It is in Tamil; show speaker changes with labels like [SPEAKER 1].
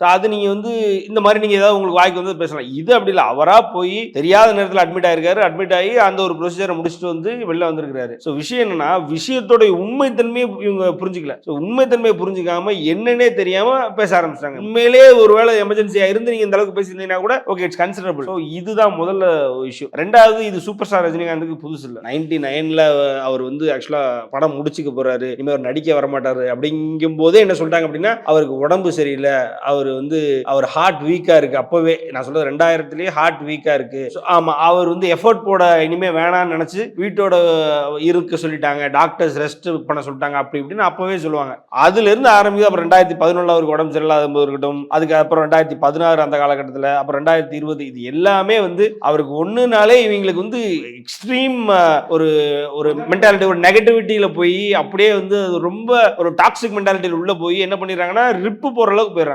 [SPEAKER 1] ஸோ அது நீங்க வந்து இந்த மாதிரி நீங்க ஏதாவது உங்களுக்கு வாய்க்கு வந்து பேசலாம். இது அப்படி இல்ல. அவரா போய் தெரியாத நேரத்துல அட்மிட் ஆயிருக்காரு. அட்மிட் ஆகி அந்த ஒரு ப்ரொசீஜரை முடிச்சுட்டு வந்து வெளில வந்திருக்காரு. ஸோ விஷயம் என்னன்னா, விஷயத்தோட உண்மைத்தன்மையை இவங்க புரிஞ்சுக்கல. ஸோ உண்மைத்தன்மையை புரிஞ்சுக்காம என்னன்னே தெரியாம பேச ஆரம்பிச்சிட்டாங்க. உண்மையிலேயே ஒருவேளை எமர்ஜென்சியா இருந்து நீங்க இந்த அளவுக்கு பேசியிருந்தீங்கன்னா கூட ஓகே இட்ஸ் கன்சிடரபிள். ஸோ இதுதான் முதல்ல இஷ்யூ. ரெண்டாவது இது சூப்பர் ஸ்டார் ரஜினிகாந்துக்கு புதுசு இல்ல. 99ல அவர் வந்து ஆக்சுவலா படம் முடிச்சுக்க போறாரு. இனிமே அவர் நடிக்க வரமாட்டாரு அப்படிங்கும் போதே என்ன சொல்லிட்டாங்க அப்படின்னா, அவருக்கு உடம்பு சரியில்லை, அவர் வந்து அவர் ஹார்ட் வீக்கா இருக்கு. அப்பவே நான் சொல்றது 2000லேயே ஹார்ட் வீக்கா இருக்கு. ஆமா அவர் வந்து எஃபோர்ட் போட இனிமே வேணாம்னு நினைச்சு வீட்டோட இருக்க சொல்லிட்டாங்க, டாக்டர்ஸ் ரெஸ்ட் பண்ண சொல்லிட்டாங்க அப்படி இப்படின்னு அப்பவே சொல்லுவாங்க. அதுல இருந்து ஆரம்பிச்சு அப்புறம் 2011 அவருக்கு உடம்பு சரியில்லாத போது இருக்கட்டும், அதுக்கப்புறம் 2016 அந்த காலகட்டத்தில், அப்புறம் 2020 இது எல்லாமே வந்து அவருக்கு ஒண்ணுனாலே இவங்களுக்கு வந்து எக்ஸ்ட்ரீம் ஒரு ஒரு மென்டாலிட்டி, ஒரு நெகட்டிவிட்டியில போய் அப்படியே வந்து ரொம்ப ஒரு டாக்ஸிக் மென்டாலிட்டியில் உள்ள போய் என்ன பண்ணிடுறாங்கன்னா ரிப்பு போற அளவுக்கு போயிடுறாங்க.